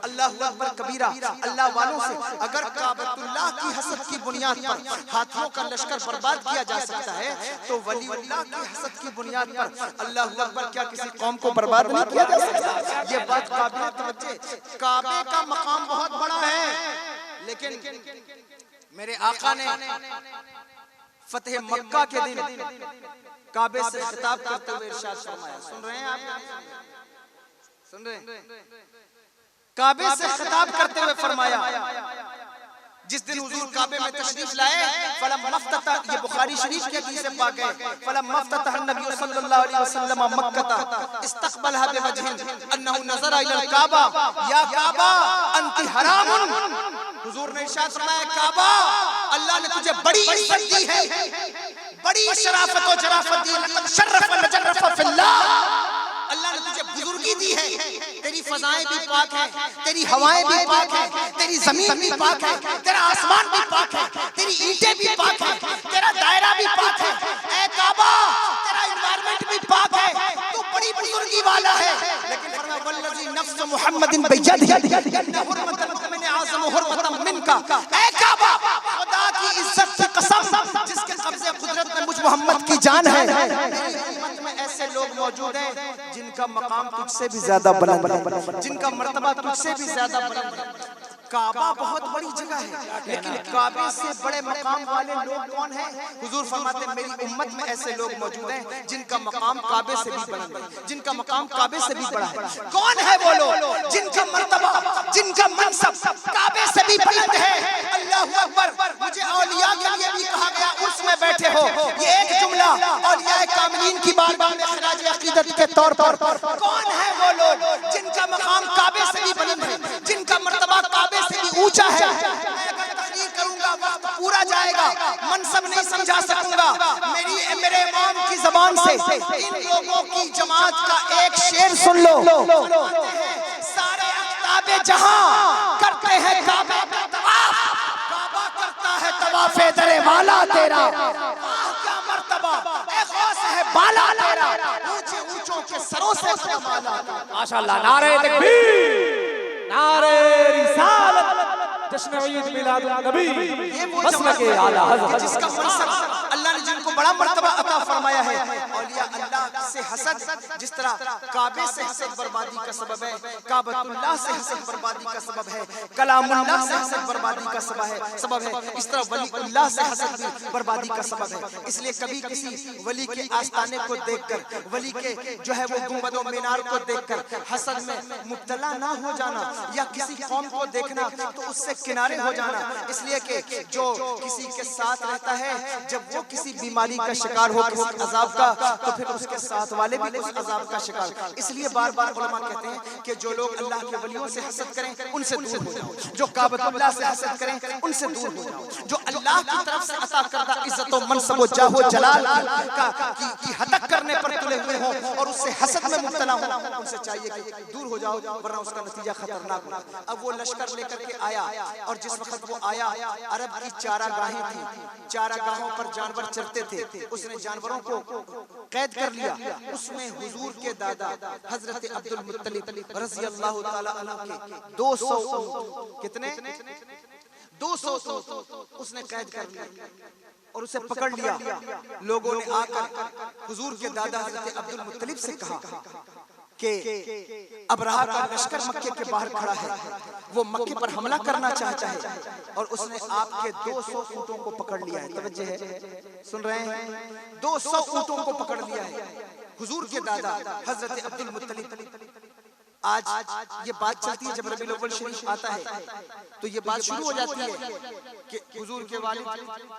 اللہ اکبر کبیرہ، اللہ والوں سے اگر کعبۃ اللہ کی حسد کی بنیاد پر ہاتھیوں کا لشکر برباد کیا جا سکتا ہے تو ولی اللہ کی حسد کی بنیاد پر اللہ اکبر کیا کسی قوم کو برباد نہیں کیا جا سکتا؟ یہ بات قابل توجہ، کعبے کا مقام بہت بڑا ہے، لیکن میرے آقا نے فتح مکہ کے دن کعبے سے خطاب کرتے ہوئے ارشاد فرمایا، سن رہے ہیں آپ؟ سن رہے ہیں؟ کعبے سے خطاب کرتے ہوئے فرمایا، جس دن حضور کعبے میں تشریف لائے، فَلَمَّا افتتح، یہ بخاری شریف کی حدیث پاک ہے، فَلَمَّا افتتح النبی صلی اللہ علیہ وسلم مکہ استقبلها بوجہ انہ نظر الى الکعبہ یا کعبہ انت حرام۔ حضور نے ارشاد فرمایا، کعبہ اللہ نے تجھے بڑی عزت دی ہے، بڑی شرافت و جرافت دی، لقد شرف ونجرف فی اللہ، اللہ نے تجھے بزرگی دی ہے، تیری فضائیں بھی پاک ہیں، تیری ہوائیں بھی پاک ہیں، تیری زمین بھی پاک ہے، تیرا آسمان بھی پاک ہے، تیری اینٹیں بھی پاک ہیں، تیرا دائرہ بھی پاک ہے، اے کعبہ تیرا انوائرمنٹ بھی پاک ہے، تو بڑی بزرگی والا ہے۔ لیکن فرمایا والذی نفس محمد بیدہ ان حرمت المؤمن اعظم حرمتا منک، اے کعبہ خدا کی عزت کی قسم جس کے قبضے قدرت میں مجھ محمد کی جان ہے، میری امت میں ایسے لوگ موجود ہیں جن کا مقام تجھ سے بھی زیادہ بلند ہے، جن کا مرتبہ تجھ سے بھی زیادہ بلند ہے۔ کعبہ بہت بڑی جگہ ہے، لیکن کعبے سے بڑے مقام والے لوگ کون ہیں؟ حضور فرماتے ہیں میری امت میں ایسے لوگ موجود ہیں جن کا مقام کعبے سے بھی بلند ہے، جن کا مقام کعبے سے بھی بڑا ہے۔ کون ہے وہ لوگ جن کا مرتبہ، جن کا منصب کعبے سے بھی بلند ہے؟ اللہ اکبر، مجھے اولیاء کے لیے بھی کہا گیا اس میں بیٹھے ہو، یہ ایک جملہ اولیاء کاملین کی بارگاہ میں خراج عقیدت کے طور پر کون ہے وہ لوگ جن کا مقام کعبے سے بھی بلند ہے، جن کا مرتبہ کعبے سے بھی اونچا ہے؟ میں اگر تقریر کروں گا وقت پورا جائے گا، منصب نہیں سمجھا سکوں گا، میرے امام کی زبان سے ان لوگوں کی جماعت کا ایک شعر سن لو، سارے اقطاب جہاں کرتے ہیں کعبے کا طواف، کعبہ کرتا ہے طواف در والا تیرا، کیا مرتبہ اے غوث ہے بالا تیرا، اونچے اونچوں کے سروں سے قدم آلا۔ ماشاءاللہ، نعرہ تکبیر، نعرہ رسالت، جشن عید میلاد النبی، یہ وہ مسلک اعلیٰ حضرت جس کا منصب اللہ نے جن کو بڑا مرتبہ عطا فرمایا ہے۔ اولیاء اللہ سے حسد جس طرح کعبے سے حسد بربادی کا سبب ہے، کعبۃ اللہ سے حسد بربادی کا سبب ہے، کلام اللہ سے حسد بربادی کا سبب ہے، اس طرح ولی اللہ سے حسد بھی بربادی کا سبب ہے۔ اس لیے کبھی کسی ولی کے آستانے کو دیکھ کر، ولی کے جو ہے وہ گنبد و مینار کو دیکھ کر حسد میں مبتلا نہ ہو جانا، یا کسی قوم کو دیکھنا تو اس سے کنارے ہو جانا، اس لیے کہ جو کسی کے ساتھ رہتا ہے جب وہ کسی بیماری کا شکار ہو، کسی عذاب کا، تو پھر اس کے ساتھ والے بھی اس عذاب کا شکار۔ اس لیے بار بار علماء کہتے ہیں کہ جو لوگ اللہ کے ولیوں سے حسد کریں ان سے دور ہو جاؤ، جو کعبۃ اللہ سے حسد کریں ان سے دور ہو جاؤ، جو اللہ کی طرف سے عطا کردہ عزت و منصب و جاہ و جلال کی ہتک کرنے پر تلے ہوئے ہوں اور اس سے حسد میں مبتلا ہوں، ان سے چاہیے کہ دور ہو جاؤ ورنہ اس کا نتیجہ خطرناک ہوگا۔ اب وہ لشکر لے کر کے آیا، اور جس وقت وہ آیا عرب کی چارہ گاہیں تھیں، چارہ گاہوں پر جانور چرتے تھے، اس نے جانوروں کو قید کر لیا، اس میں حضور کے دادا حضرت عبد المطلب رضی اللہ تعالیٰ عنہ کے 200 اونٹ، کتنے؟ 200 اونٹ اس نے قید کر لیا اور اسے پکڑ لیا۔ لوگوں نے آ کر حضور کے دادا حضرت عبد المطلب سے کہا کہ ابرہہ کا لشکر مکے کے باہر کھڑا ہے، وہ مکے پر حملہ کرنا چاہتا ہے، اور اس نے آپ کے 200 اونٹوں کو پکڑ لیا ہے۔ توجہ ہے، سن رہے ہیں؟ 200 اونٹوں کو پکڑ لیا ہے حضور کے دادا حضرت عبد المطلب۔ آج یہ بات چلتی ہے، جب ربیع الاول شریف آتا ہے تو یہ بات شروع ہو جاتی ہے کہ حضور کے والد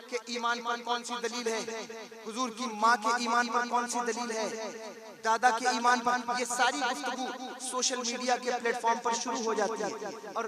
کے ایمان پر کون سی دلیل ہے، حضور کی ماں کے ایمان پر کون سی دلیل ہے، دادا کے ایمان پر، یہ ساری گفتگو سوشل میڈیا کے پلیٹ فارم پر شروع ہو جاتی ہے۔ اور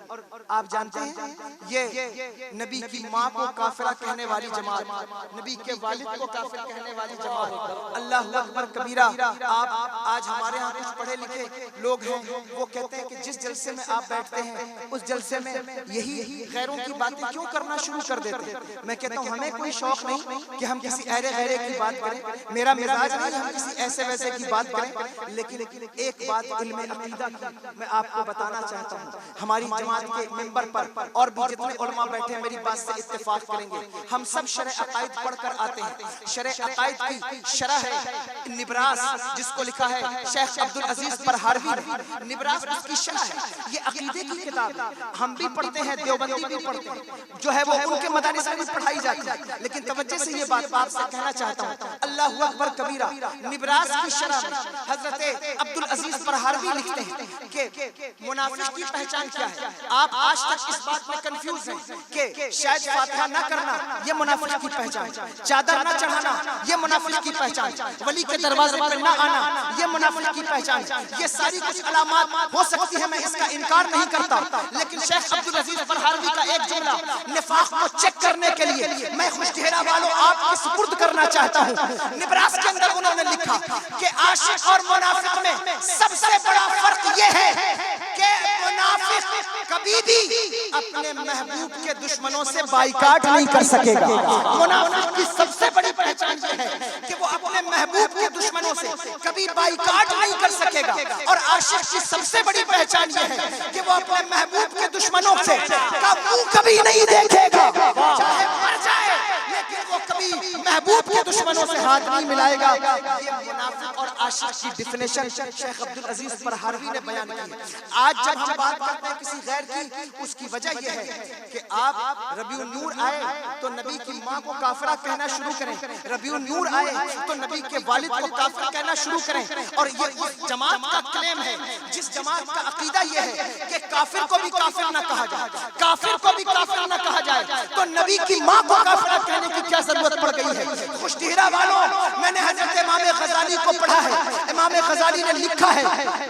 آپ جانتے ہیں یہ نبی کی ماں کو کافرہ کہنے والی جماعت، نبی کے والد کو کافر کہنے والی جماعت، اللہ اکبر کبیرہ۔ آپ آج ہمارے ہاں کچھ پڑھے لکھے لوگ ہیں، وہ کہتے ہیں کہ جس جلسے میں آپ بیٹھتے ہیں اس جلسے میں یہی غیروں کی باتیں کیوں کرنا شروع شروع کر دیتے ہیں. میں کہتا ہوں ہمیں کوئی شوق نہیں کہ ہم کسی اہل غیرے کی بات کریں, میرا مزاج نہیں ہم کسی ایسے ویسے کی بات کریں, لیکن ایک بات علم عقیدہ کی میں آپ کو بتانا چاہتا ہوں. ہماری جماعت کے ممبر پر اور بھی جتنے علماء بیٹھے ہیں میری بات سے اتفاق کریں گے, ہم سب شرح عقائد پڑھ کر آتے ہیں. شرح عقائد کی شرح ہے نبراس, جس کو لکھا ہے شیخ عبدالعزیز پرہاروی نے. نبراس اس کی شرح ہے, یہ عقیدے کی کتاب ہے. ہم بھی پڑھتے ہیں, دیوبندی بھی پڑھتے ہیں, جو ہے وہ ان کے مدارس میں پڑھائی جاتی ہے. لیکن توجہ سے یہ بات آپ سے کہنا چاہتا ہوں, اللہ اکبر کبیرہ. نبراس کی شرح میں حضرت عبدالعزیز پرہاروی لکھتے ہیں کہ منافق کی پہچان کیا ہے. آپ آج تک اس بات میں کنفیوز ہیں کہ شاید فاتحہ نہ کرنا یہ منافق کی پہچان, چادر نہ چڑھانا یہ منافق کی پہچان, ولی کے دروازے پر نہ آنا یہ منافق کی پہچان. یہ ساری کچھ علامات ہو سکتی ہے, میں اس کا انکار نہیں کرتا, لیکن شیخ عبدالعزیز پرہاروی کا ایک جملہ نفاق کو چیک کرنے کے لیے میں خوشگہرا والوں آپ کے سپرد کرنا چاہتا ہوں. نبراس کے اندر انہوں نے لکھا کہ عاشق اور منافق میں سب سے بڑا فرق یہ ہے کہ منافق کبھی بھی اپنے محبوب کے دشمنوں سے بائیکاٹ نہیں کر سکے گا. منافق کی سب سے بڑی پہچان یہ ہے کہ وہ اپنے محبوب کے دشمنوں سے کبھی بائیکاٹ نہیں کر سکے گا, اور عاشق کی سب سے بڑی پہچان یہ ہے کہ وہ اپنے محبوب کے دشمنوں سے منہ کبھی نہیں دیکھے گا, چاہے مر جائے لیکن وہ کبھی محبوب کے دشمنوں سے ہاتھ نہیں ملائے گا. یہ منافق اور عاشق کی ڈیفینیشن شیخ عبدالعزیز پرہاروی نے بیان کی ہے. آج جب ہم بات کرتے ہیں کسی غیر کی, اس کی وجہ یہ ہے کہ آپ ربیع النور آئے تو نبی کی ماں کو کافرہ کہنا شروع کریں, ربیع النور آئے تو نبی کے والد کو کافر کہنا شروع کریں. اور یہ اس جماعت کا کلیم ہے جس جماعت کا عقیدہ یہ ہے کہ کافر کو بھی کافر نہ کہا جائے, کافر کو بھی کافر نہ کہا جائے, تو نبی کی ماں کو کافرہ کہنے کی کیا ضرورت پڑ گئی ہے. خوشگہرا والوں, میں نے حضرت امام غزالی کو پڑھا ہے. امام غزالی نے لکھا ہے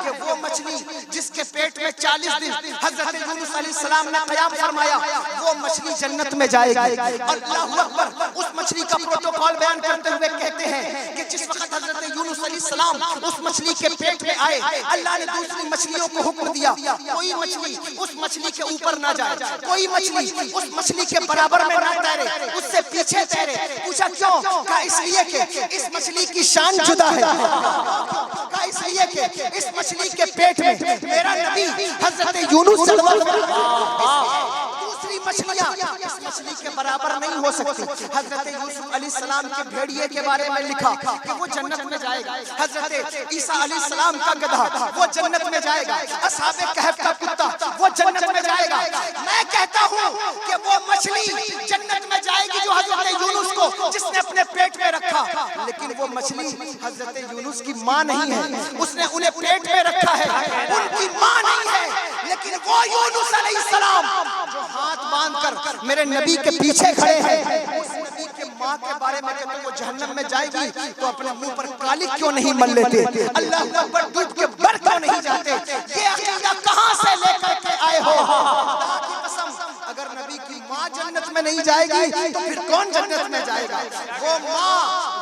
کہ وہ مچھلی جس کے پیٹ میں 40 دن حضرت یونس علیہ السلام نے قیام فرمایا, وہ مچھلی جنت میں جائے گی. اللہ اکبر. اس مچھلی کا پروٹوکول بیان کرتے ہوئے کہتے ہیں کہ جس وقت حضرت یونس علیہ السلام اس مچھلی کے پیٹ میں آئے, اللہ نے دوسری مچھلیوں کو حکم دیا کوئی مچھلی اس مچھلی کے اوپر نہ جائے, کوئی مچھلی اس مچھلی کے برابر میں نہ تیرے, اس سے پیچھے تیرے. پوچھا کیوں؟ کہا اس لیے کہ اس مچھلی کی شان جدا ہے, کہا اس لیے کہ اس مچھلی کے پیٹ میں میرا نبی حضرت یونس صلی اللہ علیہ وسلم, دوسری مچھلیاں اس مچھلی کے برابر نہیں ہو سکتی. حضرت یوسف علیہ السلام کے بھیڑیے کے بارے میں لکھا کہ وہ جنت میں جائے گا, حضرت عیسیٰ علیہ السلام کا گدھا وہ جنت میں جائے گا, اصحاب کہف کا کتا وہ جنت میں جائے گا. میں کہتا ہوں کہ وہ مچھلی جنت میں جائے گی جو حضرت یونس کو جس نے اپنے پیٹ میں رکھا, لیکن وہ مچھلی حضرت یونس کی ماں نہیں ہے, اس نے انہیں پیٹ میں رکھا ہے, ان کی ماں نہیں ہے, لیکن وہ یونس علیہ السلام جو ہاتھ باندھ کر میرے نبی کے پیچھے کھڑے ہیں, اس نبی کے ماں کے بارے میں کہ وہ جہنم میں جائے گی تو اپنے منہ پر کالی کیوں نہیں مل لیتے, اللہ اکبر, ڈوب کے مر کیوں نہیں جاتے. یہ عقیدہ کہاں سے لے کر کے آئے ہو؟ خدا کی قسم, اگر نبی کی ماں جنت میں نہیں جائے گی تو پھر کون جنت میں جائے گا؟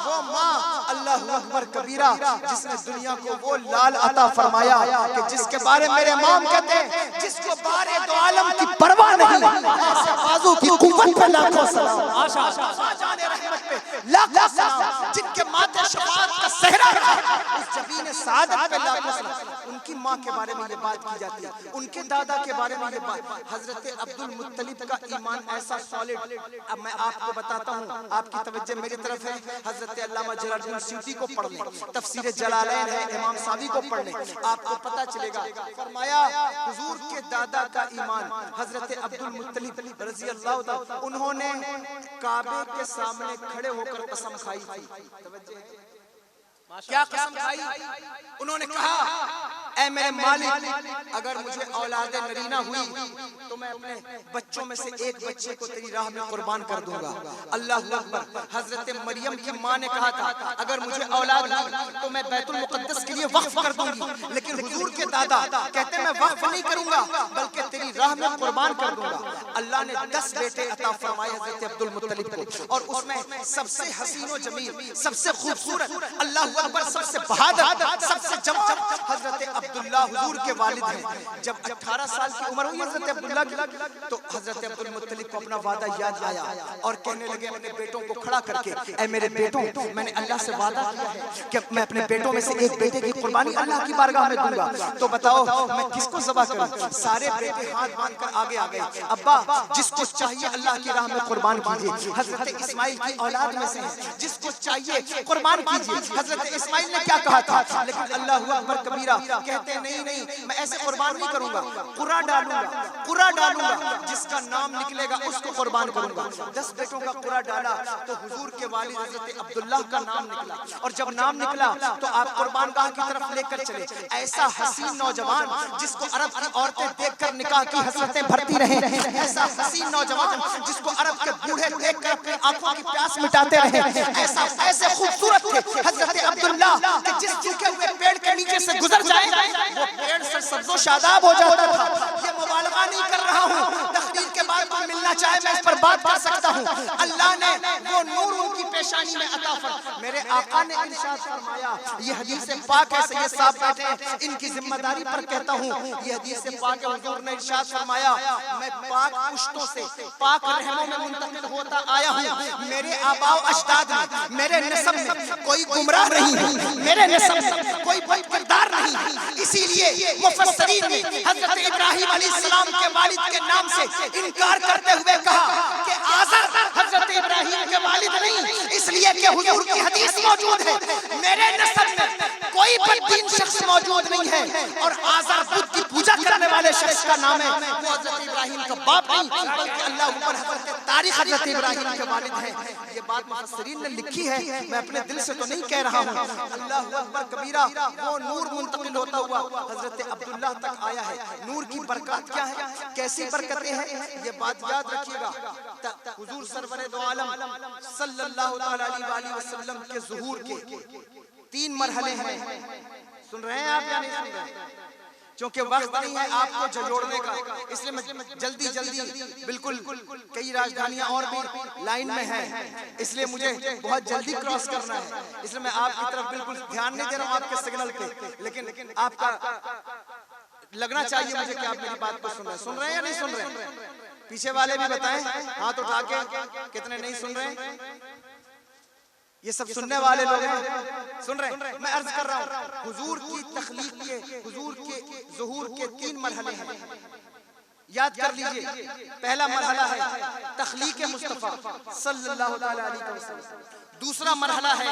وہ ماں اللہ اکبر کبیرہ جس نے دنیا کو وہ لال عطا فرمایا کہ جس کے بارے میرے امام کہتے ہیں جس کو بارے دو عالم کی پرواہ نہیں, ایسے بازو کی قوت پہ لاکھوں سلام, جان رحمت پہ لاکھوں سلام, جن کے ماتھے شفاعت کا صحرا رہا اس جبین سعادت پہ لاکھوں سلام. ان کی ماں کے بارے میں یہ بات کی جاتی ہے, ان کے دادا کے بارے میں یہ بات. حضرت عبد المطلب کا ایمان ایسا سالڈ, اب میں آپ کو بتاتا ہوں, آپ کی توجہ میری طرف ہے. حضرت علامہ جلال الدین سیوطی کو پڑھ لیں, تفسیر جلالین ہے, امام ساوی کو پڑھ لیں, آپ کو پتہ چلے گا. فرمایا حضور کے دادا کا ایمان حضرت عبد المطلب رضی اللہ تعالی, انہوں نے کعبے کے سامنے کھڑے ہو کر قسم کھائی تھی. کیا قسم کھائی؟ انہوں نے کہا اے میرے مالک, اگر مجھے اولاد نرینہ ہوئی تو میں اپنے بچوں میں سے ایک بچے کو تیری راہ میں قربان کر دوں گا. اللہ اکبر. حضرت مریم کی ماں نے کہا تھا اگر مجھے اولاد ہوئی تو میں بیت المقدس کے لیے وقف کر دوں گی, لیکن حضور کے دادا کہتے ہیں میں وقف نہیں کروں گا بلکہ تیری راہ میں قربان کر دوں گا. اللہ نے 10 بیٹے عطا فرمائے حضرت عبد المطلب کو, اور اس میں سب سے حسین و جمیل, سب سے خوبصورت, اللہ اکبر, سب سے بہادر, سب سے جوان حضرت عبداللہ عبداللہ حضور کے والد ہیں. جب 18 سال کی عمر ہوئی حضرت عبداللہ کی تو حضرت عبدالمطلب کو اپنا وعدہ یاد آیا اور کہنے لگے اپنے بیٹوں کو کھڑا کر کے اے میرے بیٹوں میں نے اللہ سے وعدہ کیا ہے کہ میں اپنے بیٹوں میں سے ایک بیٹے کی قربانی اللہ کی بارگاہ میں دوں گا. تو بتاؤ میں کس کو ذبح کروں؟ سارے بیٹے ہاتھ باندھ کر آگے آ گئے. ابا جس کو چاہیے اللہ کی راہ میں قربان کیجئے. حضرت اسماعیل کی اولاد میں سے جس کو چاہیے قربان کیجئے. حضرت اسماعیل نے کیا کہا تھا لیکن اللہ اکبر کبیرہ کہتے نہیں میں ایسے قربان نہیں کروں گا, قرا ڈالوں گا جس کا نام نکلے گا اس کو قربان کروں گا. 10 بیٹوں کا قرا ڈالا تو حضور کے والد حضرت عبداللہ کا نام نکلا اور جب نام نکلا تو آپ قربان گاہ کی طرف لے کر چلے. ایسا حسین نوجوان جس کو عرب کی عورتیں دیکھ کر نکاح کی حسرتیں بھرتی رہیں, ایسا حسین نوجوان جس کو عرب کے بوڑھے دیکھ کر اپنی آنکھوں کی پیاس مٹاتے رہے, ایسے خوبصورت تھے حضرت عبداللہ کہ جس جھکے ہوئے پیڑ کے نیچے سے گزر جائے وہ پیڑ سے سبز و شاداب ہو جاتا تھا. یہ مبالغہ نہیں کر رہا ہوں, تقریر کے بعد کوئی ملنا چاہے میں اس پر بات کر سکتا ہوں. اللہ نے وہ نور ان کی پیشانی میں عطا فرمایا. میرے آقا نے ارشاد فرمایا, یہ حدیث پاک ہے, سید صاحب بیٹھے ہیں ان کی ذمہ داری پر کہتا ہوں, یہ حدیث پاک ہے. حضور نے ارشاد فرمایا میں پاک پشتوں سے پاک رحموں میں منتقل ہوتا آیا ہوں. میرے آباء و اجداد میں میرے نسب میں کوئی گمراہ نہیں ہے, میرے نسب میں کوئی بد کردار نہیں ہے. اسی لیے مفسرین نے حضرت ابراہیم علیہ السلام کے والد کے نام سے انکار کرتے ہوئے کہا کہ آزر حضرت ابراہیم کے والد نہیں, اس لیے کہ حضور کی حدیث موجود ہے میرے نسب میں کوئی بددین شخص موجود نہیں ہے اور آزر بدھ کی پوجا کرنے والے شخص کا نام ہے وہ حضرت ابراہیم کا باپ نہیں بلکہ اللہ اوپر حضرت تاریخ حضرت ابراہیم کے والد ہیں. یہ بات مفسرین نے لکھی ہے, میں اپنے دل سے تو نہیں کہہ رہا ہوں. اللہ اکبر کبیرہ وہ نور منتقل ہوتا ہوا حضرت عبداللہ تک آیا ہے. نور کی برکات کیا ہے, کیسی برکتیں ہیں, یہ بات یاد رکھیے گا. حضور سرور دو عالم صلی اللہ علیہ وسلم کے ظہور کے 3 مرحلے ہیں. سن رہے ہیں آپ یا نہیں سن رہے ہیں؟ چونکہ وقت نہیں ہے آپ کو جھجوڑنے کا, اس لیے میں جلدی بالکل کئی راجدھانیاں اور بھی لائن میں ہیں, اس لیے مجھے بہت جلدی کراس کرنا ہے. اس لیے میں آپ کی طرف بالکل دھیان نہیں دے رہا ہوں آپ کے سگنل پہ, لیکن آپ کا لگنا چاہیے مجھے کہ آپ میری بات کو سن رہے ہیں یا نہیں سن رہے ہیں. پیچھے والے بھی بتائیں ہاتھ اٹھا کے کتنے نہیں سن رہے ہیں. یہ سب سننے والے لوگ ہیں, سن رہے ہیں. میں عرض کر رہا ہوں حضور کی تخلیق کے حضور کے ظہور کے 3 مرحلے ہیں, یاد کر لیجئے. پہلا مرحلہ ہے تخلیق مصطفیٰ صلی اللہ علیہ وسلم. دوسرا مرحلہ ہے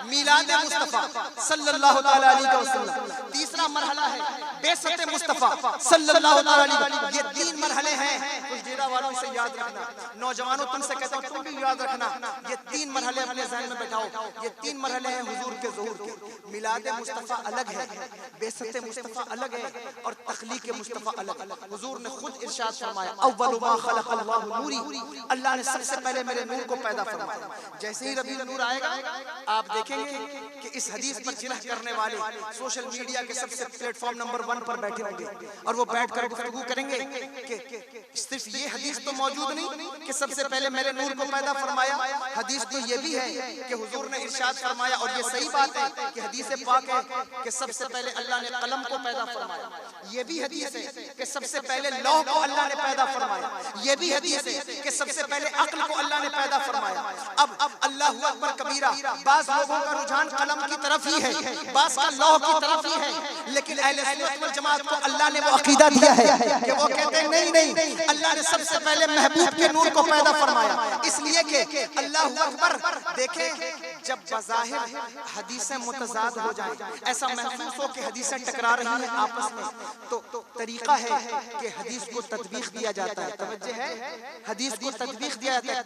میلاد مصطفیٰ صلی اللہ علیہ وسلم. تیسرا مرحلہ ہے بعثت مصطفیٰ صلی اللہ علیہ وسلم. یہ 3 مرحلے ہیں. کچھ ڈیرہ والوں سے یاد رکھنا, نوجوانوں تم سے کہتا ہوں تم بھی یاد رکھنا. یہ 3 مرحلے اپنے ذہن میں بٹھاؤ. یہ 3 مرحلے ہیں حضور کے ظہور کے. میلاد مصطفیٰ الگ ہے, بعثت مصطفیٰ الگ ہے اور تخلیق مصطفیٰ الگ. حضور نے خود ارشاد فرمایا اول ما خلق اللہ نوری, اللہ نے سب سے پہلے میرے نور کو پیدا فرمایا. جیسے ہی ربیع نور آئے گا آپ دیکھیں گے کہ اس حدیث پر جرح کرنے والے سوشل میڈیا کے سب سے پلیٹ فارم نمبر 1 پر بیٹھے ہوں گے اور وہ بیٹھ کر گفتگو کریں گے کہ صرف یہ حدیث تو موجود نہیں کہ سب سے پہلے میرے نور کو پیدا فرمایا, حدیث تو یہ بھی ہے کہ حضور نے ارشاد فرمایا اور یہ صحیح بات ہے کہ حدیث پاک ہے کہ سب سے پہلے اللہ نے قلم کو پیدا فرمایا. یہ بھی حدیث ہے کہ سب سے پہلے لوح کو اللہ نے پیدا فرمایا. یہ بھی حدیث ہے کہ سب سے پہلے عقل کو اللہ نے پیدا فرمایا. اب اللہ اکبر کبیرہ, بعض لوگوں کا رجحان قلم کی طرف ہی ہے, بعض کا لوح کی طرف ہی ہے, لیکن اہل سنت والجماعت کو اللہ نے وہ عقیدہ دیا ہے کہ وہ کہتے ہیں نہیں اللہ نے سب سے پہلے محبوب کے نور کو پیدا فرمایا. اس لیے کہ اللہ اکبر دیکھیں جب بظاہر حدیثیں متضاد ہو جائیں, ایسا محسوس ہو کہ حدیثیں ٹکرا رہی ہیں آپس میں, تو طریقہ ہے کہ حدیث کو تطبیق دیا جاتا ہے. توجہ ہے, حدیث کو تطبیق دیا جاتا ہے.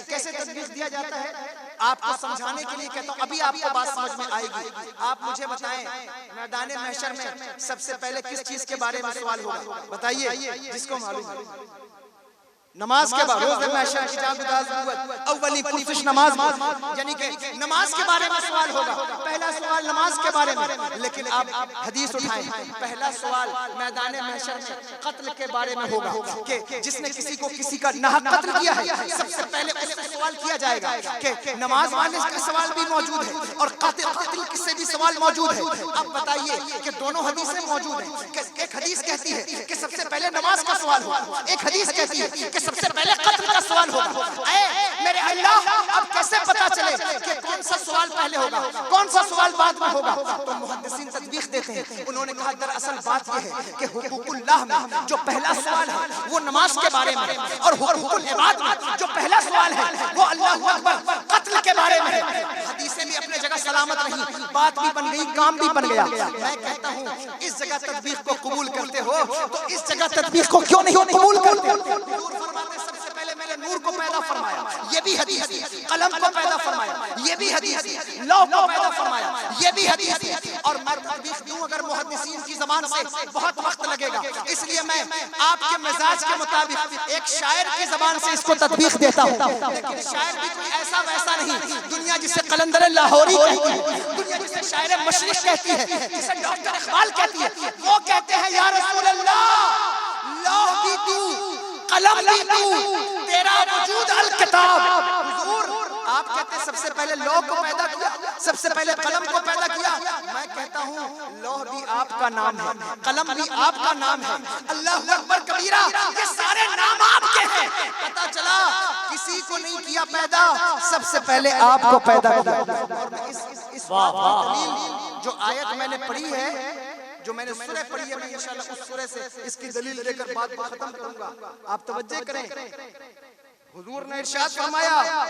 کیسے تطبیق دیا جاتا ہے آپ کو سمجھانے کے لیے کہتا ہوں, ابھی آپ کو بات سمجھ میں آئے گی. آپ مجھے بتائیں میدان محشر میں سب سے پہلے کس چیز کے بارے میں سوال ہوگا, بتائیے جس کو معلوم ہے. نماز کے بعد روز محشر کی جان گداز نبوت اولی پرسش نماز یعنی کہ نماز کے بارے میں سوال ہوگا. پہلا سوال نماز کے بارے میں, لیکن آپ حدیث اٹھائیں, پہلا سوال میدان محشر میں قتل کے بارے میں ہوگا کہ جس نے کسی کو کسی کا ناحق قتل کیا ہے سب سے پہلے اس سے سوال کیا جائے گا کہ نماز والے کا سوال بھی موجود ہے اور قتل کس سے بھی سوال موجود ہے. اب بتائیے کہ دونوں حدیثیں موجود ہیں. ایک حدیث کہتی ہے کہ سب سے پہلے نماز کا سوال ہوگا, ایک حدیث کہتی ہے کہ سب سے پہلے قتل کا سوال ہوگا. اے میرے اللہ, اب کیسے پتا چلے کہ کون سا سوال پہلے ہوگا کون سا سوال بعد میں ہوگا؟ تو محدثین تطبیق دیتے ہیں, انہوں نے کہا دراصل بات یہ ہے کہ حقوق اللہ میں جو پہلا سوال ہے وہ نماز کے بارے میں, اور حقوق العباد میں جو پہلا سوال ہے وہ اللہ اکبر قتل کے بارے میں ہے. حدیثیں بھی اپنے جگہ سلامت رہی, بات بھی بن گئی, کام بھی بن گیا. میں کہتا ہوں اس جگہ تطبیق کو قبول کرتے ہو تو اس جگہ تطبیق کو کیوں نہیں قبول کرتے؟ حضور فرماتے سب سے پہلے میں نے نور کو پیدا فرمایا, یہ بھی حدیث ہے. قلم کو پیدا فرمایا, یہ بھی حدیث ہے. لوح کو پیدا فرمایا, یہ بھی حدیث ہے. اور میں تطبیق دوں اگر محدثین کی زبان سے بہت وقت لگے گا, اس لیے میں آپ کے مزاج کے مطابق ایک شاعر کی زبان سے اس کو تطبیق دیتا ہوں. لیکن شاعر بھی کوئی ایسا ویسا نہیں. دنیا جسے قلندر لاہوری کہتی ہے, دنیا جسے شاعر مشرق کہتی ہے, جسے ڈاکٹر اقبال کہتی ہے, وہ کہتے ہیں یا رسول اللہ لوح بھی تو قلم بھی تو تیرا وجود الکتاب. حضور آپ کہتے ہیں سب سے پہلے لوح کو پیدا کیا, سب سے پہلے قلم کو پیدا کیا. میں کہتا ہوں لوح بھی آپ کا نام ہے, قلم بھی آپ کا نام ہے. اللہ اکبر کبیرہ, یہ سارے نام آپ کے ہیں. پتا چلا کسی کو نہیں کیا پیدا, سب سے پہلے آپ کو پیدا کیا. اور میں اس بات کی دلیل جو آیت میں نے پڑھی ہے, جو میں نے سورہ پڑھی ہے, میں انشاءاللہ اس سورہ سے اس کی دلیل دے کر بات کو ختم کروں گا. آپ توجہ کریں. حضور نے ارشاد فرمایا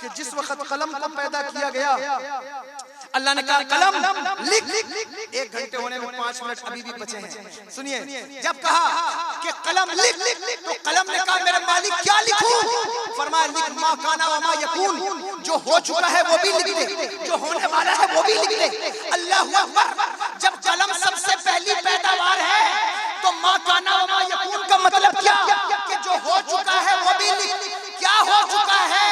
کہ جس وقت قلم کو پیدا کیا گیا, اللہ نے کہا قلم لکھ. 1 گھنٹے ہونے میں 5 منٹ ابھی بھی بچے ہیں. سنیے, جب کہا کہ قلم لکھ تو قلم نے کہا میرے مالک کیا لکھوں؟ فرمایا لکھ ما کانا و ما یکون, جو ہو چکا ہے وہ بھی لکھ دے, جو ہونے والا ہے وہ بھی لکھ دے. اللہ اکبر. جب قلم سب سے پہلی پیداوار ہے تو ما کانا و ما یکون کا مطلب کیا کہ جو ہو چکا ہے وہ بھی لکھ. کیا ہو چکا ہے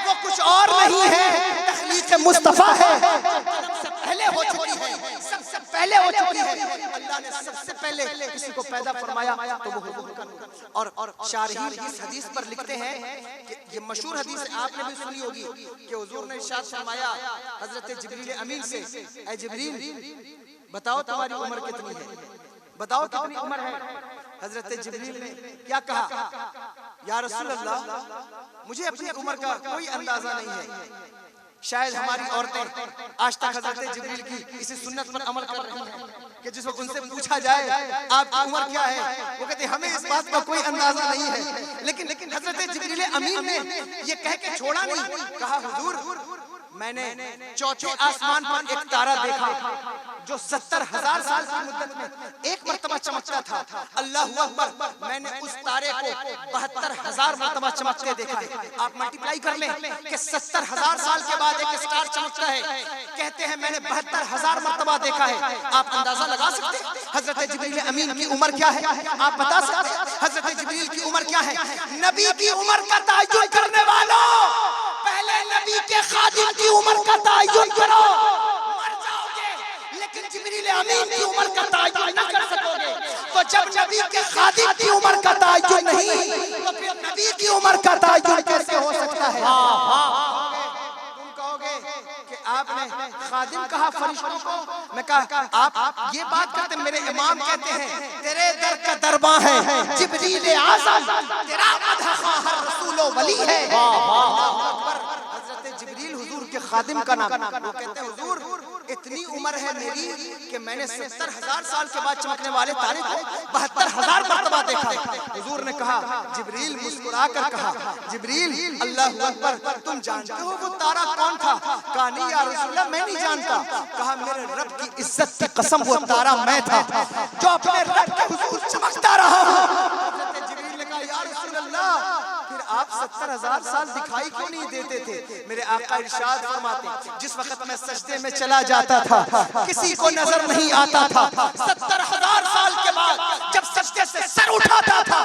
وہ کچھ اور نہیں ہے, تخلیق مصطفیٰ ہے. قلم سے پہلے ہو چکی ہے, سب سے پہلے ہو چکی ہے. اللہ نے سب سے پہلے کسی کو پیدا فرمایا تو وہ حضور کا نور. اور شارحین اس حدیث پر لکھتے ہیں کہ یہ مشہور حدیث آپ نے بھی سنی ہوگی کہ حضور نے ارشاد فرمایا حضرت جبریل امین سے, اے جبریل بتاؤ تمہاری عمر کتنی ہے, بتاؤ کتنی عمر ہے. حضرت جبریل نے کیا کہا, یا رسول اللہ مجھے اپنی عمر کا کوئی اندازہ نہیں ہے. شاید ہماری عورتیں آج تک حضرت جبریل کی اسی سنت پر عمل کر رہی ہیں کہ جس وقت ان سے پوچھا جائے آپ کی عمر کیا ہے, وہ کہتے ہیں ہمیں اس بات کا کوئی اندازہ نہیں ہے. لیکن حضرت جبریل امین نے یہ کہہ کے چھوڑا نہیں, کہا حضور میں نے چوتھے آسمان پر ایک تارا دیکھا جو 70,000 سال کی مدت میں ایک مرتبہ چمکتا تھا. اللہ اکبر. میں نے اس تارے کو 72,000 مرتبہ چمکتے دیکھا ہے. آپ ملٹیپلائی کر لیں کہ 70,000 سال کے بعد ایک سٹار چمکتا ہے, کہتے ہیں میں نے 72,000 مرتبہ دیکھا ہے. آپ اندازہ لگا سکتے ہیں حضرت جبریل امین کی عمر کیا ہے؟ آپ بتا سکتے ہیں حضرت جبریل کی عمر کیا ہے؟ نبی کی عمر کا تعین کرنے والوں, پہلے نبی کے خادم کی عمر کا تعین کرو, مر جاؤ گے لیکن جبریل امین کی عمر کا تعین نہ کر سکو گے. تو جب نبی کے خادم کی عمر کا تعین نہیں تو پھر نبی کی عمر کا تعین کیسے ہو سکتا ہے؟ تم کہو گے کہ آپ نے خادم کہا فرشتوں کو, میں کہا آپ یہ بات کرتے, میرے امام کہتے ہیں تیرے در کا درباں ہے جبریل اعظم, تیرا مدح ہر رسول و ولی ہے. حضرت جبریل حضور کے خادم کا نام. وہ کہتے ہیں حضور اتنی عمر ہے میری کہ میں نے 70,000 سال کے بعد چمکنے والے تارے کو 72,000 مرتبہ دیکھا. حضور نے کہا, جبریل مسکرا کر کہا, جبریل اللہ اکبر تم جانتے ہو وہ تارا کون تھا؟ کہا نہیں یا رسول اللہ میں نہیں جانتا. کہا میرے رب کی عزت کی قسم وہ تارا میں تھا جو اپنے رب کے حضور چمکتا رہا ہوں. حضرت جبریل نے کہا یا رسول اللہ پھر آپ 70,000 سال دکھائی کیوں نہیں دیتے تھے؟ میرے آقا ارشاد فرماتے جس وقت میں سجدے میں چلا جاتا تھا کسی کو نظر نہیں آتا تھا. 70,000 سال کے بعد جب سجدے سے سر اٹھاتا تھا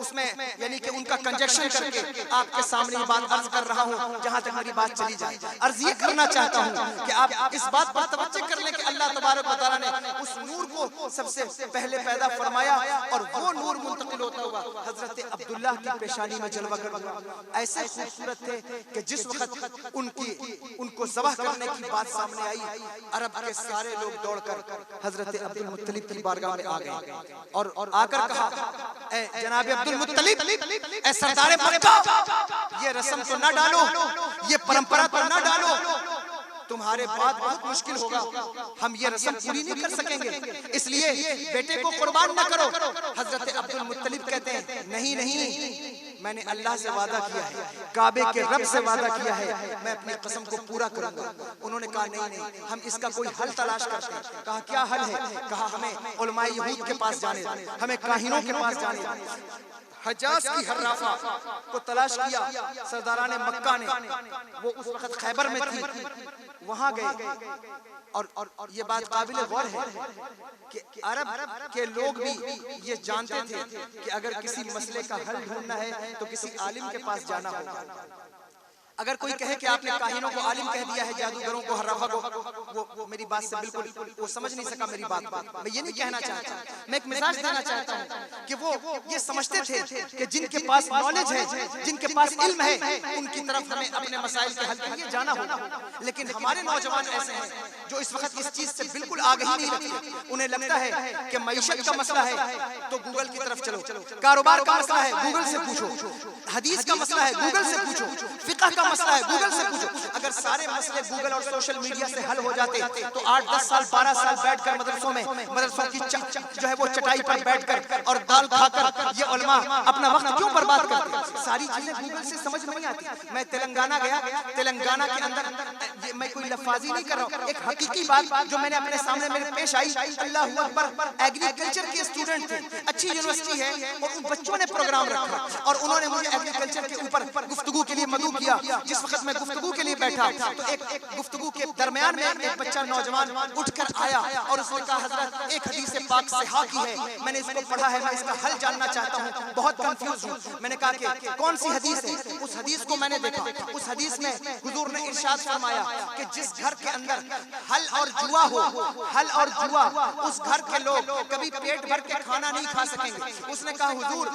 اس میں یعنی کہ ان کا کنجکشن کر کے آپ کے سامنے یہ بات عرض کر رہا ہوں جہاں تک میری بات چلی جائے. عرض یہ کرنا چاہتا ہوں کہ آپ اس بات پر توجہ کر لیں کہ اللہ تبارک و تعالیٰ نے اس نور کو سب سے پہلے پیدا فرمایا اور وہ نور منتقل ہوتا ہوا حضرت عبداللہ کی پیشانی میں جلوہ گر ہوا. ایسے خوبصورت تھے کہ جس وقت ان کو ذبح کرنے کی بات سامنے آئی عرب کے سارے لوگ دوڑ کر حضرت عبد المطلب کی بارگاہ میں آ گئے اور آ کر کہا اے جناب عبد المطلب، اے سردار مکہ، یہ رسم تو نہ ڈالو، یہ پرمپرا تو نہ ڈالو، تمہارے بعد بہت مشکل ہوگا، ہم یہ رسم پوری نہیں کر سکیں گے، اس لیے بیٹے کو قربان نہ کرو. حضرت عبد المطلب کہتے ہیں نہیں نہیں، میں نے اللہ سے وعدہ کیا ہے، کعبے کے رب سے وعدہ کیا ہے، میں اپنی قسم کو پورا کروں گا. انہوں نے کہا نہیں نہیں، ہم اس کا کوئی حل تلاش کرتے ہیں. کہا کیا حل ہے؟ کہا ہمیں علماء یہود کے پاس جانے دیں، ہمیں کاہنوں کے پاس جانے دیں. حجاز کی حرافہ کو تلاش کیا سرداران مکہ نے، وہ اس وقت خیبر میں تھی، وہاں گئے. اور یہ بات قابل غور ہے کہ عرب کے لوگ بھی یہ جانتے تھے کہ اگر کسی مسئلے کا حل ڈھونڈنا ہے تو کسی عالم کے پاس جانا ہوگا. اگر کوئی کہے کہ آپ نے کاہنوں کو عالم کہہ دیا ہے، جادوگروں کو، حرافہ کو، وہ میری بات سے بالکل وہ سمجھ نہیں سکا میری بات کو. میں یہ نہیں کہنا چاہتا، میں ایک مزاج دینا چاہتا ہوں کہ وہ یہ سمجھتے تھے کہ جن کے پاس نالج ہے، جن کے پاس علم ہے، ان کی طرف ہمیں اپنے مسائل کے حل کے لیے جانا ہوگا. لیکن ہمارے نوجوان ایسے ہیں جو اس وقت اس چیز سے بالکل آگہی نہیں رکھتے. انہیں لگتا ہے کہ معیشت کا مسئلہ ہے تو گوگل کی طرف چلو، کاروبار کا مسئلہ ہے گوگل سے پوچھو، حدیث کا مسئلہ ہے گوگل سے پوچھو، فقہ کا مسئلہ ہے گوگل سے پوچھو. اگر سارے مسئلے گوگل اور سوشل میڈیا سے حل ہو جاتے تو 8-10 سال 12 سال بیٹھ کر مدرسوں کی جو ہے وہ چٹائی پر بیٹھ کر اور دال کھا کر یہ علماء اپنا وقت کیوں برباد کرتے؟ ساری چیزیں گوگل سے سمجھ نہیں آتی. میں تلنگانہ گیا، تلنگانہ کے اندر میں کوئی لفاظی نہیں کر رہا ہوں، ایک حقیقی بات جو میں نے اپنے سامنے میرے پیش آئی. اللہ اکبر، ایگریکلچر کے اسٹوڈنٹ تھے، اچھی یونیورسٹی ہے، اور ان بچوں نے پروگرام رکھا اور انہوں نے مجھے ایگریکلچر کے اوپر گفتگو کے لیے مدعو کیا. جس وقت میں گفتگو کے لیے بیٹھا تو ایک گفتگو کے درمیان میں ایک بچہ نوجوان اٹھ کر آیا اور اس نے کہا حضرت ایک حدیث پاک صحیح کی ہے، میں نے اس کو پڑھا ہے، میں اس کا حل جاننا چاہتا ہوں، بہت کنفیوز ہوں. میں نے کہا کہ کون سی حدیث ہے؟ اس حدیث کو میں نے دیکھا، اس حدیث میں حضور نے ارشاد فرمایا کہ جس گھر کے اندر حل اور جوا ہو، حل اور جوا، اس گھر کے لوگ کبھی پیٹ بھر کے کھانا نہیں کھا سکیں گے. اس نے کہا حضور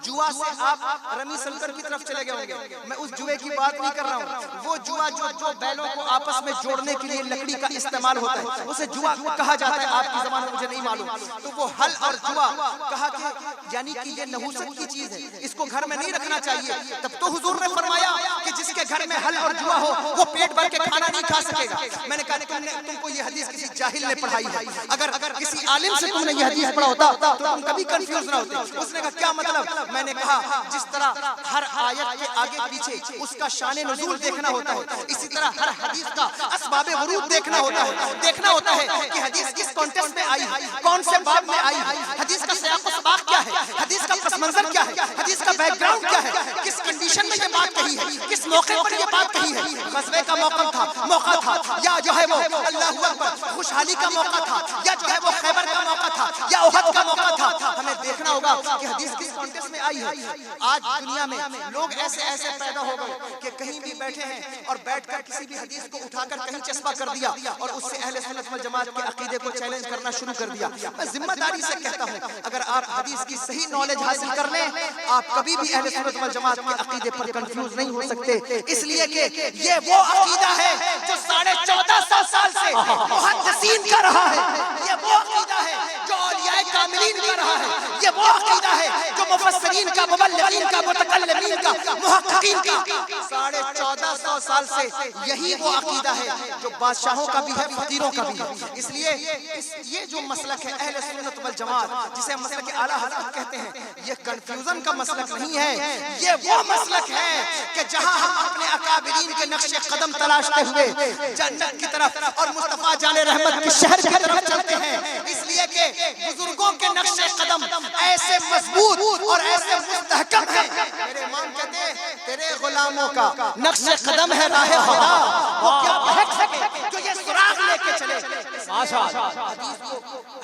جوا سے آپ رمی سلطر کی طرف چلے گئے ہوں گے. میں اس جوے کی بات نہیں کر رہا ہوں، وہ جوا جو بیلوں کو آپس میں جوڑنے کے لیے لکڑی کا استعمال ہوتا ہے، اسے جوا کہا جاتا ہے، آپ کی زبان میں مجھے نہیں معلوم. تو وہ حل اور جوا کہا کہ یعنی کہ یہ نحوست کی چیز ہے، اس کو گھر میں نہیں رکھنا چاہیے. تب تو حضور نے فرمایا کہ جس کے گھر میں حل اور جوا ہو وہ پیٹ بھر کے کھانا نہیں کھا سکے گا. میں نے کہا تم کو یہ حدیث کسی جاہل نے پڑھائی ہے، اگر کسی عالم سے تم نے یہ حدیث پڑھا ہوتا تو تم کبھی کنفیوز نہ ہوتے. اس نے کہا کیا مطلب؟ میں نے کہا جس طرح ہر آیت کے آگے پیچھے اس کا شان نزول دیکھنا ہوتا ہے، اسی طرح ہر حدیث کا اسباب ورود دیکھنا ہوتا ہے کہ حدیث کس کانٹیکسٹ میں آئی ہے، کون سے باب میں آئی ہے، حدیث کا سیاق و سباق کیا ہے، حدیث کا پس منظر کیا ہے، حدیث کا بیک گراؤنڈ کیا ہے، کس کنڈیشن میں یہ بات کہی ہے، کس موقع پر یہ بات کہی ہے. غزوے کا موقع تھا یا جو ہے وہ اللہ اکبر خوشحالی کا موقع تھا یا جو ہے وہ خیبر کا موقع تھا یا احد کا موقع تھا. ہمیں دیکھنا ہوگا کہ حدیث کس کانٹیکسٹ میں آئی ہے. آج دنیا میں لوگ ایسے پیدا ہو گئے کہ کہیں بھی بیٹھے ہیں اور بیٹھ کر کسی بھی حدیث کو اٹھا کر کہیں چسپا کر دیا اور اس سے اہل سنت والجماعت کے عقیدے کو چیلنج کرنا شروع کر دیا. میں ذمہ داری سے کہتا ہوں اگر آپ حدیث کی صحیح نالج حاصل کر لیں آپ کبھی بھی اہل سنت والجماعت کے عقیدے پر کنفیوز نہیں ہو سکتے، اس لیے کہ یہ وہ عقیدہ ہے جو 1450 سال سے محدثین کا رہا ہے، یہ وہ عقیدہ ہے جو اولیاء کاملین کا رہا ہے، یہ وہ عقیدہ ہے جو مفسرین کا، مبلغین کا، متکلمین کا، محققین کا 1450 سال سے یہی وہ عقیدہ ہے جو بادشاہوں کا بھی ہے، فقیروں کا بھی ہے. اس لیے یہ جو مسلک ہے اہل سنت والجماعت جسے مسلک اعلیٰ حضرت کہتے ہیں، یہ کنفیوژن کا مسلک نہیں ہے، یہ وہ مسلک ہے کہ جہاں ہم اپنے اکابرین کے نقش قدم تلاشتے ہوئے جنت کی طرف اور مصطفیٰ جان رحمت کے شہر کی طرف چلتے ہیں. اس لیے کہ بزرگوں کے نقش قدم ایسے مضبوط اور ایسے مستحکم ہیں. میرے امام کہتے ہیں تیرے غلاموں کا نقش قدم ہے راہ خدا، وہ کیا بہت سکے جو یہ سراغ لے کے چلے.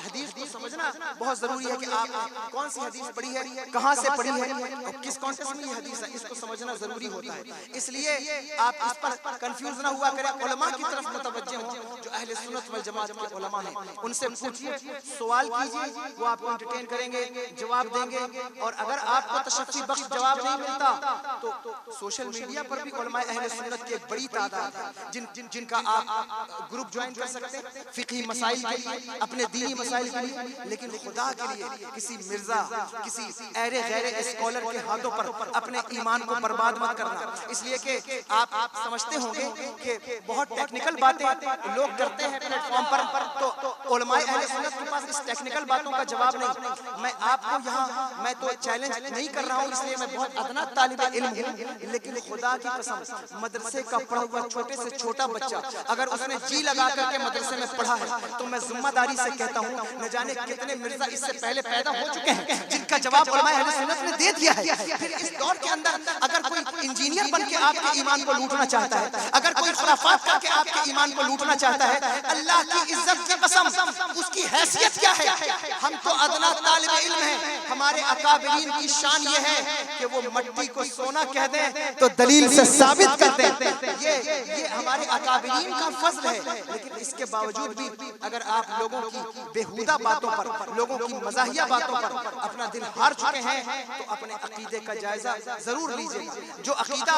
حدیث کو سمجھنا بہت ضروری ہے کہ آپ کون سی حدیث پڑھی ہے, کہاں سے پڑھی ہے اور کس کانٹیکسٹ میں یہ حدیث ہے, اس کو سمجھنا ضروری ہوتا ہے. اس لیے آپ اس پر کنفیوز نہ ہوا کریں, علماء کی طرف متوجہ ہوں جو اہل سنت والجماعت کے علماء ہیں, ان سے پوچھیے, سوال کیجیے, وہ آپ کو انٹرٹین کریں گے, جواب دیں گے. اور اگر آپ کو تشفی بخش جواب نہیں ملتا تو سوشل میڈیا پر بھی علماء اہل سنت کی ایک بڑی تعداد ہے جن کا آپ گروپ جوائن کر سکتے ہیں فقہی مسائل کے لیے, اپنے دینی مسائل کے لیے. لیکن خدا کے لیے کسی مرزا, کسی ایرے غیر اسکالر کے ہاتھوں پر اپنے ایمان کو برباد مت کرنا. اس لیے کہ آپ سمجھتے ہوں گے کہ بہت ٹیکنیکل باتیں لوگ کرتے ہیں پلیٹ فارم پر, تو علماء اہل سنت کے پاس اس ٹیکنیکل باتوں کا جواب نہیں. میں آپ کو یہاں میں تو چیلنج نہیں کر رہا ہوں, اس لیے میں بہت ادنا طالب علم ہوں, لیکن خدا کی قسم مدرسے کا پڑھا ہوا چھوٹے سے چھوٹا بچہ اگر اس نے جی لگا کر کے مدرسے میں پڑھا ہے تو میں ذمہ داری سے کہتا ہوں نہ جانے کتنے مرزا اس سے پہلے پیدا ہو چکے ہیں جن کا جواب علماء اہل سنت نے دے دیا ہے. پھر اس دور کے اندر اگر کوئی انجینئر بن کے آپ کے ایمان کو لوٹنا چاہتا ہے, اگر کوئی خرافات کر کے آپ کے ایمان کو لوٹنا چاہتا ہے, اللہ کی عزت کی قسم اس کی حیثیت کیا ہے؟ ہم تو ادنا طالب علم ہیں. ہمارے اکابرین کی شان یہ ہے کہ وہ مٹی کو سونا کہہ دیں تو دلیل سے ثابت کر دیں. یہ ہمارے اکابرین کا فضل ہے. لیکن اس کے باوجود بھی اگر آپ لوگوں کی بیہودہ باتوں پر, لوگوں کی مزاحیہ باتوں پر اپنا دل ہار چکے ہیں تو اپنے عقیدے کا جائزہ ضرور لیجئے. جو عقیدہ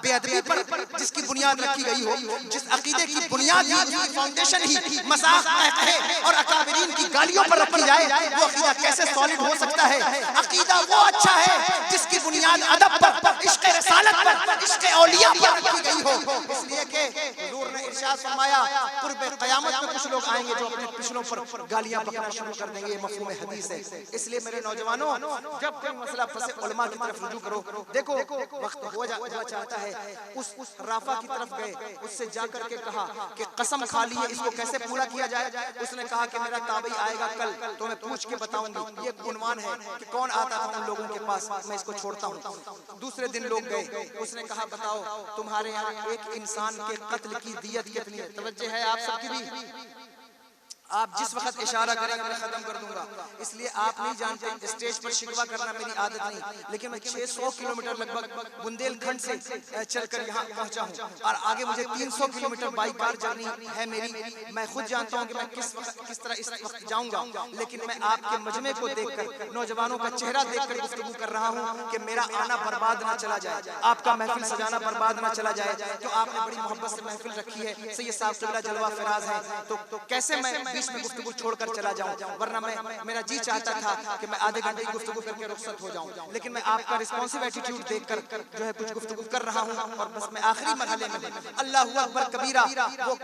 بے ادبی پر جس کی بنیاد رکھی گئی ہو, جس عقیدے کی بنیاد ہی, اس کی فاؤنڈیشن ہی مذاق اور اکابرین کی گالیوں پر رکھی جائے, وہ عقیدہ کیسے سالڈ ہو سکتا ہے؟ عقیدہ وہ اچھا ہے جس کی بنیاد ادب پر, عشق رسالت پر, عشق اولیاء پر رکھی گئی ہو. اس لیے کہ حضور نے ارشاد فرمایا قرب قیامت میں کچھ لوگ آئیں گے جو اپنے پچھلوں پر گالیاں بکنا شروع کر دیں گے. یہ مفہوم حدیث ہے. اس لیے میرے نوجوانوں, جب کوئی مسئلہ پھنسے علماء کی طرف رجوع کرو. دیکھو وقت ہوا چاہتا ہے, اس رافع کی طرف گئے, اس سے جا کر کے کہا کہ قسم کھا لی ہے, اس کو کیسے پورا کیا جائے؟ اس نے کہا کہ میرا تابعی آئے گا کل تو میں پوچھ کے بتاؤں گی. یہ عنوان ہے کہ کون آتا تھا ان لوگوں کے پاس, میں اس کو چھوڑتا ہوں. دوسرے دن لوگ گئے, اس نے کہا بتاؤ تمہارے یہاں ایک انسان کے قتل کی دیت کتنی ہے؟ توجہ ہے آپ سب کی بھی, آپ جس وقت اشارہ کریں گے میں ختم کر دوں گا. اس لیے آپ نہیں جانتے, اسٹیج پر شکوہ کرنا میری عادت نہیں, لیکن میں 600 کلومیٹر لگ بھگ بندیل کھنڈ سے چل کر یہاں پہنچا ہوں, اور آگے مجھے 300 کلومیٹر بائی کار جرنی ہے میری. میں خود جانتا ہوں کہ میں کس طرح اس وقت جاؤں گا, لیکن میں آپ کے مجمع کو دیکھ کر, نوجوانوں کا چہرہ دیکھ کر گفتگو کر رہا ہوں کہ میرا آنا برباد نہ چلا جائے, آپ کا محفل سجانا برباد نہ چلا جائے. تو آپ نے بڑی محبت سے محفل رکھی ہے, سید صاحب قبلہ جلوہ فراز ہیں, تو کیسے میں بیچ میں گفتگو چھوڑ کر چلا جاؤں؟ ورنہ میرا جی چاہتا تھا کہ میں آدھے گھنٹے کی گفتگو کر کے رخصت ہو جاؤں, لیکن میں آپ کا رسپانسیو ایٹیٹیوڈ دیکھ کر جو ہے کچھ گفتگو کر رہا ہوں, اور بس میں آخری مرحلے میں ہوں. اللہ اکبر کبیرہ.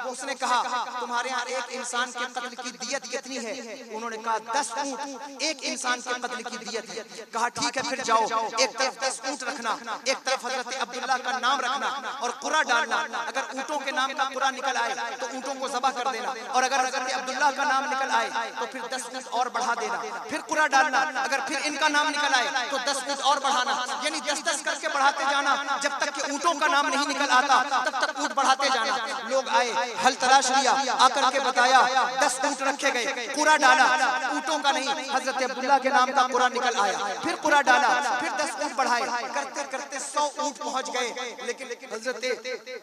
اس نے کہا تمہارے ہاں ایک انسان کے قتل کی دیت کتنی ہے؟ انہوں نے کہا 10 اونٹ ایک انسان کے قتل کی دیت ہے. کہا ٹھیک ہے پھر جاؤ, ایک طرف 10 اونٹ رکھنا, ایک طرف حضرت عبداللہ کا نام رکھنا اور قرہ ڈالنا. اگر اونٹوں کے نام کا قرہ نکل آئے تو اونٹوں کو ذبح کر دینا, اور اگر حضرت عبداللہ کا نام نکل آئے تو پھر 10 اونٹ اور بڑھا دینا, پھر قرہ ڈالنا. اگر پھر ان کا نام نکل آئے تو 10 اونٹ اور بڑھانا, یعنی 10 کر کے بڑھاتے جانا جب تک کہ اونٹوں کا نام نہیں نکل آتا, تب تک اونٹ بڑھاتے جانا. لوگ آئے, حل تلاش لیا, آ کر کے بتایا 10 اونٹ رکھے گئے, قرہ ڈالا, اونٹوں کا نہیں حضرت عبداللہ کے نام کا قرہ نکل آیا, پھر قرہ ڈالا, پھر 10 اونٹ بڑھائے, کرتے کرتے 100 اونٹ پہنچ گئے. لیکن حضرت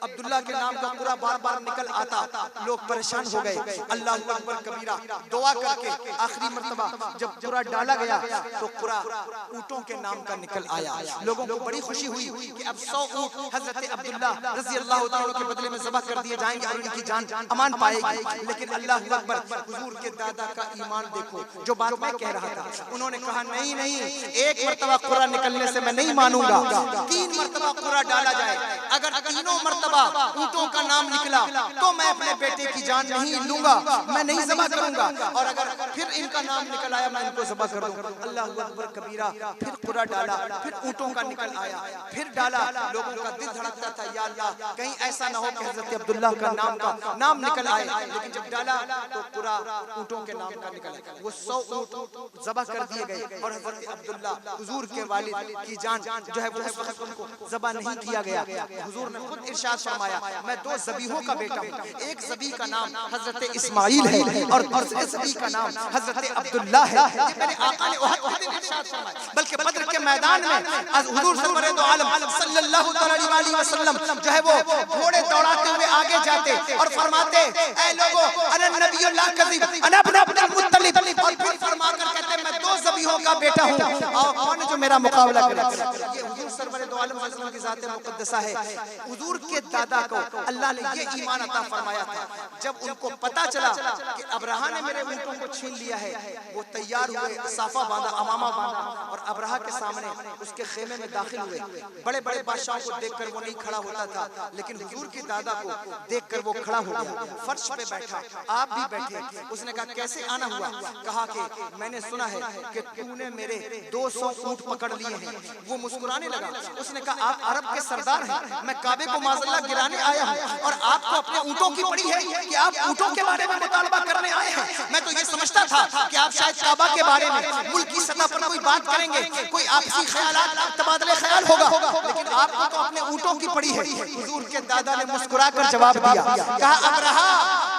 عبداللہ کے نام کا قرہ بار بار نکل آتا, لوگ پریشان ہو گئے. اللہ اکبر کبیرہ دعا کر کے آخری مرتبہ جب قرہ ڈالا گیا تو قرہ اونٹوں کے نام کا نکل آیا. لوگوں کو بڑی خوشی ہوئی کہ اب 100 اونٹ حضرت عبداللہ رضی اللہ تعالیٰ کے بدلے میں ذبح کر دیے جائیں گے اور ان کی جان امان پائے گی. لیکن اللہ اکبر, حضور کے دادا کا ایمان دیکھو, جو بات میں کہہ رہا تھا. انہوں نے کہا نہیں, ایک مرتبہ قرہ نکلنے سے میں نہیں مانوں گا, 3 مرتبہ قرہ ڈالا جائے. اگر تینوں مرتبہ اونٹوں کا نام نکلا تو میں اپنے بیٹے کی جان نہیں لوں گا, میں نہیں ذبح کروں گا, اور اگر پھر ان کا نام نکل آیا میں ان کو ذبح کر دوں. اللہ اکبر کبیرہ. پھر قرہ ڈالا, پھر اونٹوں کا نکل آیا, پھر ڈالا. لوگوں کا دل دھڑکتا تھا, یا اللہ کہیں ایسا نہ ہو کہ حضرت عبداللہ کا نام نکل آئے. لیکن جب ڈالا تو قرہ اونٹوں کے نام کا نکل آیا. وہ 100 اونٹ ذبح کر دیے گئے, اور حضرت عبداللہ حضور کے والد کی جان جو ہے وہ اس وقت ان کو ذبح نہیں کیا گیا. حضور نے خود ارشاد فرمایا میں 2 ذبیحوں کا بیٹا ہوں, ایک ذبیح کا نام حضرت اسماعیل ہے اور دوسرے ذبیح کا نام حضرت عبداللہ ہے. یہ میرے آقا نے احد کے دن ارشاد فرمایا. بلکہ بدر کے میدان میں حضور سرور دو عالم صلی اللہ علیہ وسلم جو ہے وہ گھوڑے دوڑاتے ہوئے آگے جاتے اور فرماتے اے لوگوں انا نبی اللہ کذب انا ابن عبد المطلب, اور پھر فرما کر کہتے میں 2 ذبیحوں کا بیٹا ہوں اور کون جو میرا مقابلہ کرے. یہ حضور سرور دو عالم صلی اللہ علیہ وسلم کی ذات مقدسہ ہے. حضور کے دادا کو اللہ نے یہ ایمان عطا فرمایا تھا. جب ان کو پتا چلا کہ ابرہہ نے میرے اونٹوں کو چھین لیا ہے, وہ تیار ہوئے, صافہ باندھا, امامہ باندھا اور ابرہہ کے سامنے اس کے خیمے میں داخل ہوئے. بڑے بڑے بادشاہوں کو دیکھ کر وہ نہیں کھڑا ہوتا تھا, لیکن حضور کے دادا کو دیکھ کر وہ کھڑا ہو گیا, فرش پہ بیٹھا, آپ بھی بیٹھے. اس نے کہا کیسے آنا ہوا؟ کہا کہ میں نے سنا ہے کہ تو نے میرے 200 اونٹ پکڑ لیے ہیں. وہ مسکرانے لگا. اس نے کہا آپ عرب کے سردار ہیں, میں کعبے کو معاذ اللہ گرانے آیا ہوں اور آپ کو اپنے اونٹوں کی پڑی ہے کہ آپ اونٹوں کے بارے میں مطالبہ کرنے آئے ہیں. میں تو یہ سمجھتا تھا کہ آپ شاید کعبہ کے بارے میں ملک کی سطح پر کوئی بات کریں گے, کوئی آپسی خیالات تبادلہ خیال ہوگا, لیکن آپ کو تو اپنے اونٹوں کی پڑی ہے. حضور کے دادا نے مسکرا کر جواب دیا, کہا ابرہہ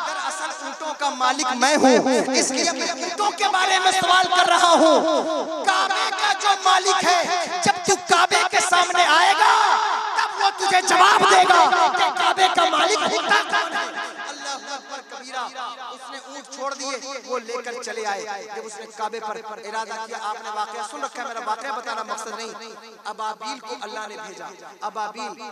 دراصل اونٹوں کا مالک میں ہوں, اس لیے میں اونٹوں کے بارے میں سوال کر رہا ہوں. کعبے کا جو مالک ہے جب تو کعبے کے سامنے آئے گا تب وہ تجھے جواب دے گا کہ کعبے کا مالک ہوتا کون ہے. اللہ اکبر کبیرہ. اس نے اونٹ چھوڑ دیے, وہ لے کر چلے آئے. جب اس نے کعبے پر ارادہ کیا, آپ نے واقعہ سن رکھا ہے, میرا واقعہ بتانا مقصد نہیں. ابابیل کو اللہ نے بھیجا. ابابیل,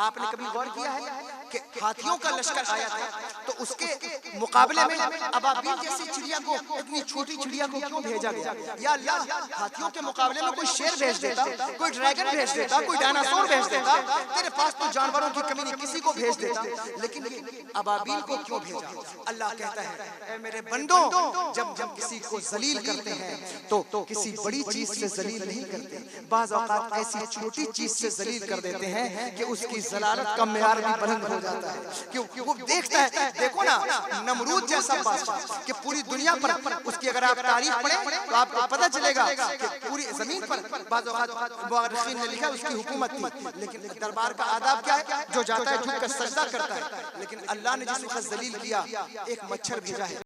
آپ نے کبھی غور کیا ہے کہ ہاتھیوں کا لشکر آیا تھا تو اس کے مقابلے میں ابابیل جیسی چڑیا کو, اتنی چھوٹی چڑیا کو کیوں بھیجا گیا؟ یا اللہ, ہاتھیوں کے مقابلے میں کوئی شیر بھیج دیتا, کوئی ڈریگن بھیج دیتا, کوئی ڈائناسور بھیج دیتا, تیرے پاس تو جانوروں کی کمی نہیں, کسی کو بھیج دیتا, لیکن ابابیل کو کیوں بھیجا؟ اللہ کہتا ہے اے میرے بندوں, جب کسی کو ذلیل کرتے ہیں تو کسی بڑی چیز سے ذلیل نہیں کرتے, بعض اوقات ایسی چھوٹی چیز سے ذلیل کر دیتے ہیں کہ اس کی ذلالت کا معیار بھی بلند ہو جاتا ہے. کیونکہ وہ دیکھتا ہے, دیکھو نا نمرود جیسا بادشاہ کہ پوری دنیا پر اس کی اگر آپ تاریخ پڑھیں تو آپ کو پتہ چلے گا کہ پوری زمین پر بعض اوقات مورخین نے لکھا اس کی حکومت تھی, لیکن دربار کا آداب کیا ہے؟ جو جاتا ہے جھک کر سجدہ کرتا ہے. لیکن اللہ نے جس وقت ذلیل کیا, ایک مچھر بھیجا ہے,